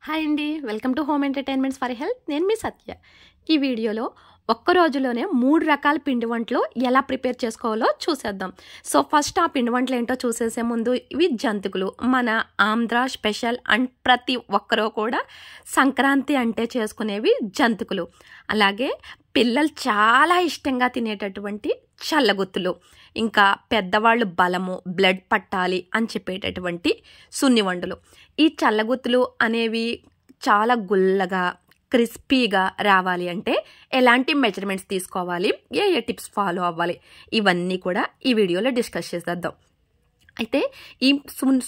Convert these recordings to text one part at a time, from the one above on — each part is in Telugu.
హాయ్ అండి, welcome to home entertainments for health. నేను మీ సత్య. ఈ వీడియోలో ఒక్క రోజులోనే 3 రకాల పిండి వంటలు ఎలా ప్రిపేర్ చేసుకోవాలో చూసేద్దాం. సో ఫస్ట్ ఆ పిండి వంటలు ఏంటో చూసేసే ముందు, ఇవి జంతికలు. మన ఆంధ్ర స్పెషల్ అండ్ ప్రతి ఒక్కరూ కూడా సంక్రాంతి అంటే చేసుకునేవి జంతికలు. అలాగే పిల్లలు చాలా ఇష్టంగా తినేటటువంటి చల్లగుత్తులు, ఇంకా పెద్దవాళ్ళు బలము బ్లడ్ పట్టాలి అని చెప్పేటటువంటి సున్ని వండలు. ఈ చల్లగుత్తులు అనేవి చాలా గుల్లగా క్రిస్పీగా రావాలి అంటే ఎలాంటి మెజర్మెంట్స్ తీసుకోవాలి, ఏ టిప్స్ ఫాలో అవ్వాలి, ఇవన్నీ కూడా ఈ వీడియోలో డిస్కస్ చేసేద్దాం. అయితే ఈ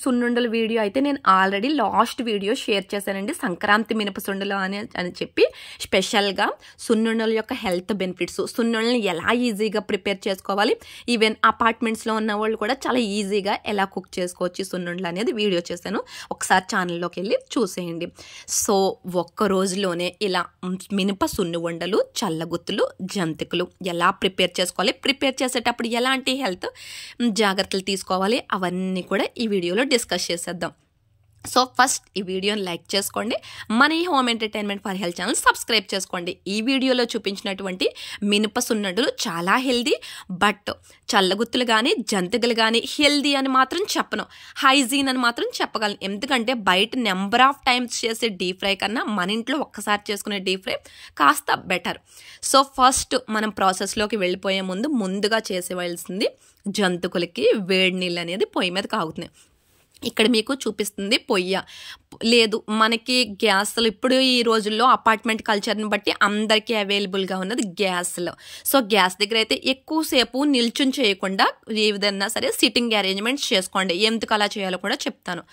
సున్నుండల వీడియో అయితే నేను ఆల్రెడీ లాస్ట్ వీడియో షేర్ చేశానండి. సంక్రాంతి మినపసుండలు అని చెప్పి స్పెషల్గా సున్నుండల యొక్క హెల్త్ బెనిఫిట్స్, సున్నుండలను ఎలా ఈజీగా ప్రిపేర్ చేసుకోవాలి, ఈవెన్ అపార్ట్మెంట్స్లో ఉన్న వాళ్ళు కూడా చాలా ఈజీగా ఎలా కుక్ చేసుకోవచ్చు సున్నుండలు అనేది వీడియో చేశాను. ఒకసారి ఛానల్లోకి వెళ్ళి చూసేయండి. సో ఒక్క రోజులోనే ఇలా మినప సున్ని వండలు, చల్లగుత్తులు, జంతికలు ఎలా ప్రిపేర్ చేసుకోవాలి, ప్రిపేర్ చేసేటప్పుడు ఎలాంటి హెల్త్ జాగ్రత్తలు తీసుకోవాలి, అవన్నీ కూడా ఈ వీడియోలో డిస్కస్ చేసేద్దాం. సో ఫస్ట్ ఈ వీడియోని లైక్ చేసుకోండి. మన ఈ home entertainment for health channel subscribe చేసుకోండి. ఈ వీడియోలో చూపించినటువంటి మినప సున్నుండలు చాలా హెల్దీ, బట్ చల్లగుత్తులు కానీ జంతికలు కానీ హెల్దీ అని మాత్రం చెప్పను, హైజీన్ అని మాత్రం చెప్పగలను. ఎందుకంటే బయట నెంబర్ ఆఫ్ టైమ్స్ చేసే డీప్ ఫ్రై కన్నా మన ఇంట్లో ఒక్కసారి చేసుకునే డీప్ ఫ్రై కాస్త బెటర్. సో ఫస్ట్ మనం ప్రాసెస్లోకి వెళ్ళిపోయే ముందుగా చేసేవలసింది, జంతికలకి వేడి నీళ్ళు అనేది పొయ్యి మీద కాగుతున్నాయి. ఇక్కడ మీకు చూపిస్తుంది పొయ్య లేదు, మనకి గ్యాస్లు ఇప్పుడు ఈ రోజుల్లో అపార్ట్మెంట్ కల్చర్ని బట్టి అందరికీ అవైలబుల్గా ఉన్నది గ్యాస్లో. సో గ్యాస్ దగ్గర అయితే ఎక్కువసేపు నిల్చుని చేయకుండా ఏదైనా సరే సిట్టింగ్ అరేంజ్మెంట్స్ చేసుకోండి. ఎందుకు అలా చేయాలో కూడా చెప్తాను.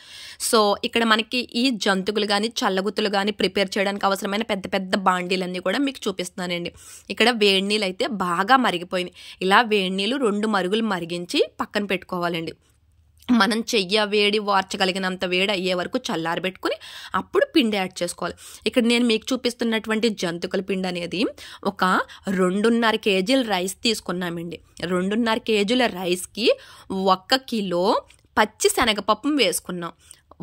సో ఇక్కడ మనకి ఈ జంతికలు కానీ చల్లగుత్తులు కానీ ప్రిపేర్ చేయడానికి అవసరమైన పెద్ద పెద్ద బాండీలన్నీ కూడా మీకు చూపిస్తున్నానండి. ఇక్కడ వేడి నీళ్ళు అయితే బాగా మరిగిపోయినాయి. ఇలా వేడి నీళ్ళు 2 మరుగులు మరిగించి పక్కన పెట్టుకోవాలండి. మనం వేడి వార్చగలిగినంత వేడి అయ్యే వరకు చల్లారబెట్టుకుని అప్పుడు పిండి యాడ్ చేసుకోవాలి. ఇక్కడ నేను మీకు చూపిస్తున్నటువంటి జంతికల పిండి అనేది ఒక 2.5 కేజీల రైస్ తీసుకున్నామండి. 2.5 కేజీల రైస్కి 1 కిలో పచ్చి శనగపప్పు వేసుకున్నాం.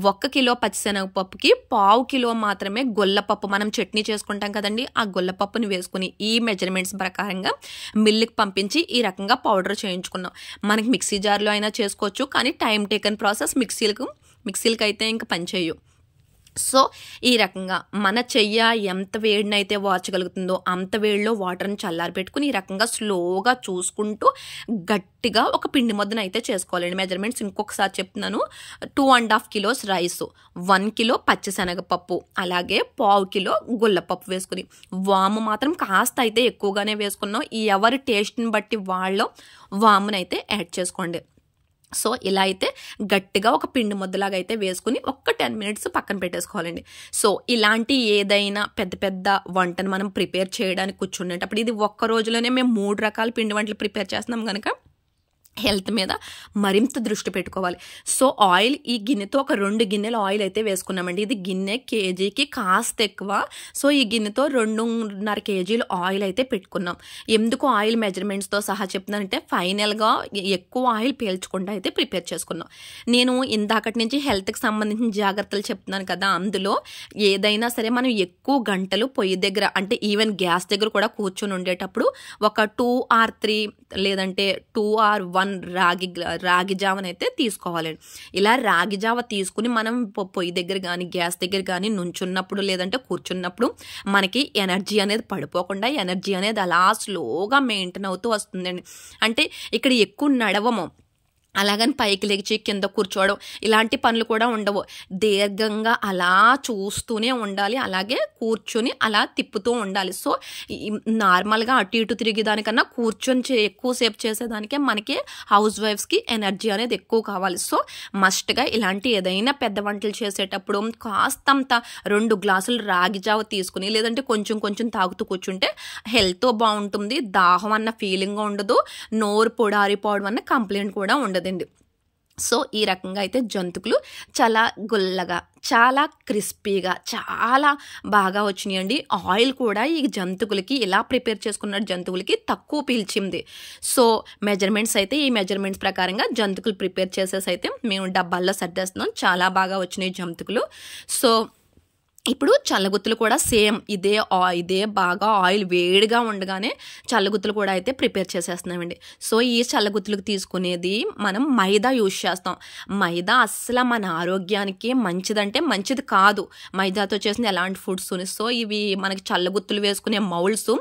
1 కిలో పచ్చిశనగపప్పుకి 1/2 కిలో మాత్రమే గొల్లపప్పు, మనం చట్నీ చేసుకుంటాం కదండి, ఆ గొల్లపప్పుని వేసుకుని ఈ మెజర్మెంట్స్ ప్రకారంగా మిల్లుకి పంపించి ఈ రకంగా పౌడర్ చేయించుకున్నాం. మనకి మిక్సీ జార్లో అయినా చేసుకోవచ్చు, కానీ టైం టేకన్ ప్రాసెస్. మిక్సీలకి అయితే ఇంకా పనిచేయు. సో ఈ రకంగా మన చెయ్య ఎంత వేడినైతే వార్చగలుగుతుందో అంత వేడిలో వాటర్ని చల్లారబెట్టుకుని ఈ రకంగా స్లోగా చూసుకుంటూ గట్టిగా ఒక పిండి ముద్దను అయితే చేసుకోవాలండి. మెజర్మెంట్స్ ఇంకొకసారి చెప్తున్నాను. 2.5 కిలోస్ రైస్, 1 కిలో పచ్చిశనగపప్పు, అలాగే 1/2 కిలో గుల్లపప్పు వేసుకుని, వాము మాత్రం కాస్త అయితే ఎక్కువగానే వేసుకున్నాం. ఎవరి టేస్ట్ని బట్టి వాళ్ళు వామునైతే యాడ్ చేసుకోండి. సో ఇలా అయితే గట్టిగా ఒక పిండి ముద్దలాగా అయితే వేసుకుని ఒక 10 మినిట్స్ పక్కన పెట్టేసుకోవాలండి. సో ఇలాంటి ఏదైనా పెద్ద పెద్ద వంటను మనం ప్రిపేర్ చేయడానికి కూర్చునేటప్పుడు, ఇది ఒక్క రోజులోనే మేము 3 రకాల పిండి వంటలు ప్రిపేర్ చేస్తున్నాం కనుక హెల్త్ మీద మరింత దృష్టి పెట్టుకోవాలి. సో ఆయిల్, ఈ గిన్నెతో ఒక 2 గిన్నెల ఆయిల్ అయితే వేసుకున్నామండి. ఇది గిన్నె కేజీకి కాస్త ఎక్కువ. సో ఈ గిన్నెతో 2.5 కేజీలు ఆయిల్ అయితే పెట్టుకున్నాం. ఎందుకు ఆయిల్ మెజర్మెంట్స్తో సహా చెప్తున్నానంటే ఫైనల్గా ఎక్కువ ఆయిల్ పీల్చకుండా అయితే ప్రిపేర్ చేసుకున్నాం. నేను ఇందాకటి నుంచి హెల్త్కి సంబంధించిన జాగ్రత్తలు చెప్తున్నాను కదా, అందులో ఏదైనా సరే మనం ఎక్కువ గంటలు పొయ్యి దగ్గర అంటే ఈవెన్ గ్యాస్ దగ్గర కూడా కూర్చొని ఉండేటప్పుడు ఒక 2 or 3 లేదంటే 2 or 1 రాగి జావనైతే తీసుకోవాలండి. ఇలా రాగి జావ తీసుకుని మనం పొయ్యి దగ్గర కానీ గ్యాస్ దగ్గర కానీ నుంచున్నప్పుడు లేదంటే కూర్చున్నప్పుడు మనకి ఎనర్జీ అనేది పడిపోకుండా ఎనర్జీ అనేది అలా స్లోగా మెయింటైన్ అవుతూ వస్తుందండి. అంటే ఇక్కడ ఎక్కువ నడవము, అలాగని పైకి లేచి కింద కూర్చోవడం ఇలాంటి పనులు కూడా ఉండవు. దీర్ఘంగా అలా చూస్తూనే ఉండాలి, అలాగే కూర్చొని అలా తిప్పుతూ ఉండాలి. సో నార్మల్గా అటు ఇటు తిరిగేదానికన్నా కూర్చొని ఎక్కువసేపు చేసేదానికే మనకి హౌస్ వైఫ్స్కి ఎనర్జీ అనేది ఎక్కువ కావాలి. సో మస్ట్గా ఇలాంటి ఏదైనా పెద్ద వంటలు చేసేటప్పుడు కాస్తంత 2 గ్లాసులు రాగి జావ తీసుకుని లేదంటే కొంచెం కొంచెం తాగుతూ కూర్చుంటే హెల్త్ బాగుంటుంది, దాహం అన్న ఫీలింగ్ ఉండదు, నోరు పొడారిపోవడం అన్న కంప్లైంట్ కూడా ఉండదు. సో ఈ రకంగా అయితే జంతికలు చాలా గుల్లగా చాలా క్రిస్పీగా చాలా బాగా వచ్చినాయండి. ఆయిల్ కూడా ఈ జంతికలకి ఇలా ప్రిపేర్ చేసుకున్న జంతికలకి తక్కువ పీల్చింది. సో మెజర్మెంట్స్ అయితే ఈ మెజర్మెంట్స్ ప్రకారంగా జంతికలు ప్రిపేర్ చేసేసి అయితే మేము డబ్బాల్లో సర్దేస్తున్నాం. చాలా బాగా వచ్చినాయి జంతికలు. సో ఇప్పుడు చల్లగుత్తులు కూడా సేమ్ ఇదే బాగా ఆయిల్ వేడిగా ఉండగానే చల్లగుత్తులు కూడా అయితే ప్రిపేర్ చేసేస్తున్నామండి. సో ఈ చల్లగుత్తులకు తీసుకునేది మనం మైదా యూజ్ చేస్తాం. మైదా అస్సలు మన ఆరోగ్యానికి మంచిదంటే మంచిది కాదు, మైదాతో చేసిన ఎలాంటి ఫుడ్స్. సో ఇవి మనకి చల్లగుత్తులు వేసుకునే మౌల్డ్స్,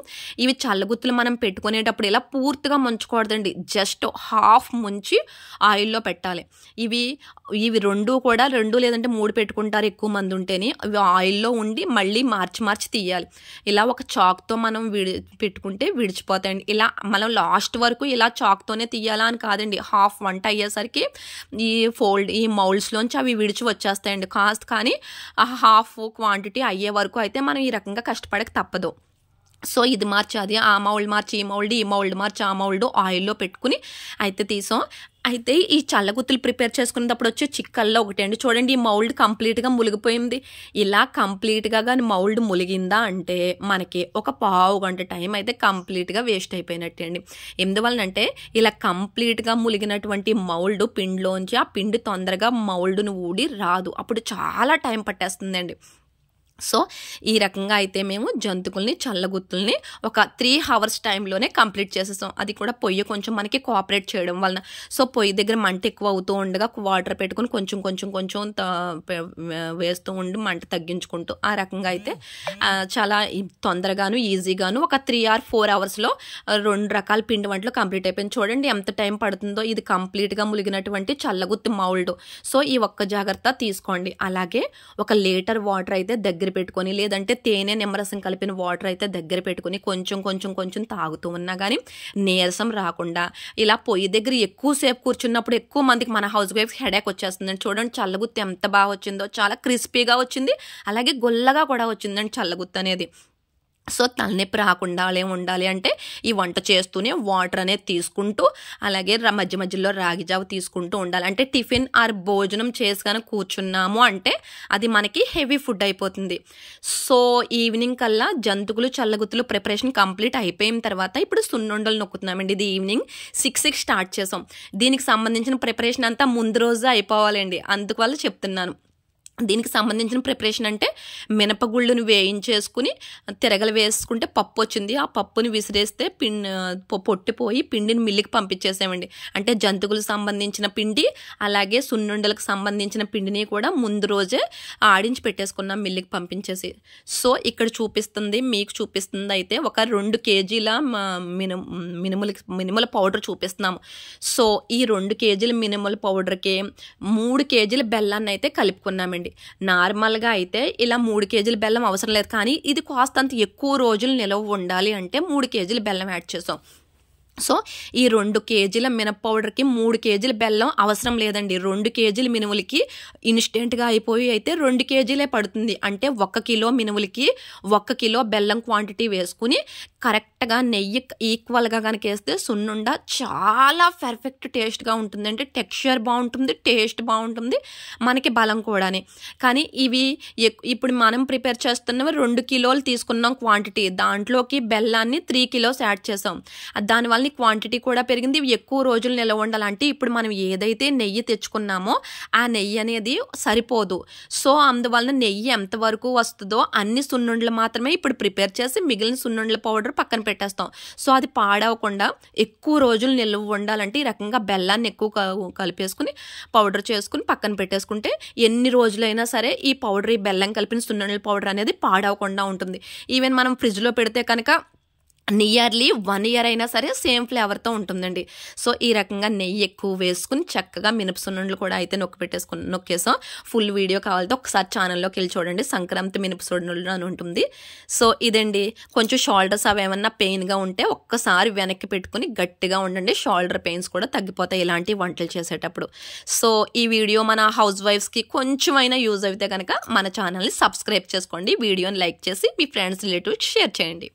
ఇవి చల్లగుత్తులు మనం పెట్టుకునేటప్పుడు ఇలా పూర్తిగా ముంచకూడదండి, జస్ట్ హాఫ్ ముంచి ఆయిల్లో పెట్టాలి. ఇవి రెండు కూడా 2 లేదంటే 3 పెట్టుకుంటారు ఎక్కువ మంది ఉంటేనే. అవి ఆయిల్లో ఉండి మళ్ళీ మార్చి తీయాలి. ఇలా ఒక చాక్తో మనం పెట్టుకుంటే విడిచిపోతాయండి. ఇలా మనం లాస్ట్ వరకు ఇలా చాక్తోనే తీయాలా అని కాదండి, హాఫ్ వంట అయ్యేసరికి ఈ మౌల్డ్స్లోంచి అవి విడిచి వచ్చేస్తాయండి. కానీ హాఫ్ క్వాంటిటీ అయ్యే వరకు అయితే మనం ఈ రకంగా కష్టపడక తప్పదు. సో ఇది మార్చి అది, ఆ మౌల్డ్ మార్చి ఈ మౌల్డ్ మార్చి ఆ మౌల్డ్ ఆయిల్లో పెట్టుకుని అయితే తీసాం. అయితే ఈ చల్లగుత్తులు ప్రిపేర్ చేసుకునేటప్పుడు వచ్చే చిక్కల్లో ఒకటి అండి, చూడండి ఈ మౌల్డ్ కంప్లీట్గా ములిగిపోయింది. ఇలా కంప్లీట్గా కానీ మౌల్డ్ ములిగిందా అంటే మనకి ఒక పావు గంట టైం అయితే కంప్లీట్గా వేస్ట్ అయిపోయినట్టే అండి. ఎందువలనంటే ఇలా కంప్లీట్గా ములిగినటువంటి మౌల్డ్ పిండిలోంచి ఆ పిండి తొందరగా మౌల్డ్ను ఊడి రాదు, అప్పుడు చాలా టైం పట్టేస్తుందండి. సో ఈ రకంగా అయితే మేము జంతుకుల్ని చల్లగుత్తుల్ని ఒక 3 hours టైంలోనే కంప్లీట్ చేసేసాం. అది కూడా పొయ్యి కొంచెం మనకి కోఆపరేట్ చేయడం వలన. సో పొయ్యి దగ్గర మంట ఎక్కువ అవుతూ ఉండగా వాటర్ పెట్టుకుని కొంచెం వేస్తూ ఉండి మంట తగ్గించుకుంటూ ఆ రకంగా అయితే చాలా తొందరగాను ఈజీగాను ఒక 3 or 4 hours రెండు రకాల పిండి వంటలు కంప్లీట్ అయిపోయింది. చూడండి ఎంత టైం పడుతుందో. ఇది కంప్లీట్గా ములిగినటువంటి చల్లగుత్తి మౌల్డ్. సో ఈ ఒక్క జాగ్రత్త తీసుకోండి. అలాగే 1 లీటర్ వాటర్ అయితే దగ్గర పెట్టుకొని, లేదంటే తేనె నిమ్మరసం కలిపిన వాటర్ అయితే దగ్గర పెట్టుకుని కొంచెం తాగుతూ ఉన్నా కానీ నీరసం రాకుండా, ఇలా పొయ్యి దగ్గర ఎక్కువసేపు కూర్చున్నప్పుడు ఎక్కువ మందికి మన హౌస్ వైఫ్స్ హెడేక్ వచ్చేస్తుందండి. చూడండి చల్లగుత్తి ఎంత బాగా వచ్చిందో, చాలా క్రిస్పీగా వచ్చింది, అలాగే గొల్లగా కూడా వచ్చిందండి చల్లగుత్తి అనేది. సో తలనొప్పి రాకుండా ఉండాలి అంటే ఈ వంట చేస్తూనే వాటర్ అనేది తీసుకుంటూ, అలాగే మధ్యలో రాగి జావ తీసుకుంటూ ఉండాలి. అంటే టిఫిన్ ఆర్ భోజనం చేసుకొని కూర్చున్నాము అంటే అది మనకి హెవీ ఫుడ్ అయిపోతుంది. సో ఈవినింగ్ కల్లా జంతుకులు చల్లగుత్తులు ప్రిపరేషన్ కంప్లీట్ అయిపోయిన తర్వాత ఇప్పుడు సున్నుండలు నొక్కుతున్నామండి. ఇది ఈవినింగ్ 6 స్టార్ట్ చేసాం. దీనికి సంబంధించిన ప్రిపరేషన్ అంతా ముందు రోజే అయిపోవాలండి, అందువల్ల చెప్తున్నాను. దీనికి సంబంధించిన ప్రిపరేషన్ అంటే మినపగుళ్ళను వేయించేసుకుని తిరగలు వేసుకుంటే పప్పు వచ్చింది. ఆ పప్పుని విసిరేస్తే పొట్టిపోయి పిండిని మిల్లికి పంపించేసామండి. అంటే జంతువులకు సంబంధించిన పిండి అలాగే సున్నుండలకు సంబంధించిన పిండిని కూడా ముందు రోజే ఆడించి పెట్టేసుకున్నాం మిల్లికి పంపించేసి. సో ఇక్కడ మీకు చూపిస్తుంది అయితే ఒక 2 kgల మినుముల పౌడర్ చూపిస్తున్నాము. సో ఈ 2 kgల మినుముల పౌడర్కి 3 kgల బెల్లాన్ని అయితే కలుపుకున్నామండి. నార్మల్గా అయితే ఇలా 3 kgల బెల్లం అవసరం లేదు, కానీ ఇది కాస్తంత ఎక్కువ రోజులు నిలవ ఉండాలి అంటే 3 kgల బెల్లం యాడ్ చేసాం. సో ఈ 2 kgల మినప పౌడర్కి 3 kgల బెల్లం అవసరం లేదండి. 2 kgల మినుములకి ఇన్స్టెంట్గా అయిపోయి అయితే 2 kgలే పడుతుంది. అంటే 1 కిలో మినుములకి 1 కిలో బెల్లం క్వాంటిటీ వేసుకుని కరెక్ట్గా నెయ్యి ఈక్వల్గా కనుక వేస్తే సున్నుండ చాలా పర్ఫెక్ట్ టేస్ట్గా ఉంటుంది. అంటే టెక్స్చర్ బాగుంటుంది, టేస్ట్ బాగుంటుంది, మనకి బలం కూడానే. కానీ ఇవి ఇప్పుడు మనం ప్రిపేర్ చేస్తున్నవి 2 కిలోలు తీసుకున్నాం క్వాంటిటీ, దాంట్లోకి బెల్లాన్ని 3 kilos యాడ్ చేసాం. దానివల్ల క్వాంటిటీ కూడా పెరిగింది. ఇవి ఎక్కువ రోజులు నిలవ ఉండాలంటే ఇప్పుడు మనం ఏదైతే నెయ్యి తెచ్చుకున్నామో ఆ నెయ్యి అనేది సరిపోదు. సో అందువలన నెయ్యి ఎంతవరకు వస్తుందో అన్ని సున్నుండలు మాత్రమే ఇప్పుడు ప్రిపేర్ చేసి మిగిలిన సున్నుండల పౌడర్ పక్కన పెట్టేస్తాం. సో అది పాడవకుండా ఎక్కువ రోజులు నిల్వ ఉండాలంటే ఈ రకంగా బెల్లాన్ని ఎక్కువ కలిపేసుకుని పౌడర్ చేసుకుని పక్కన పెట్టేసుకుంటే ఎన్ని రోజులైనా సరే ఈ పౌడర్, ఈ బెల్లం కలిపిన సున్నుండల పౌడర్ అనేది పాడవకుండా ఉంటుంది. ఈవెన్ మనం ఫ్రిడ్జ్లో పెడితే కనుక నియర్లీ 1 year అయినా సరే సేమ్ ఫ్లేవర్తో ఉంటుందండి. సో ఈ రకంగా నెయ్యి ఎక్కువ వేసుకుని చక్కగా మినప సున్నుండలు కూడా అయితే నొక్కేసాం. ఫుల్ వీడియో కావాలంటే ఒకసారి ఛానల్లోకి వెళ్ళి చూడండి, సంక్రాంతి మినప సున్నుండలు అని ఉంటుంది. సో ఇదండి, కొంచెం షోల్డర్స్ అవి ఏమన్నా పెయిన్గా ఉంటే ఒక్కసారి వెనక్కి పెట్టుకుని గట్టిగా ఉండండి, షోల్డర్ పెయిన్స్ కూడా తగ్గిపోతాయి ఇలాంటి వంటలు చేసేటప్పుడు. సో ఈ వీడియో మన హౌస్ వైఫ్స్కి కొంచెమైనా యూజ్ అయితే కనుక మన ఛానల్ని సబ్స్క్రైబ్ చేసుకోండి, వీడియోని లైక్ చేసి మీ ఫ్రెండ్స్ రిలేటివ్స్ షేర్ చేయండి.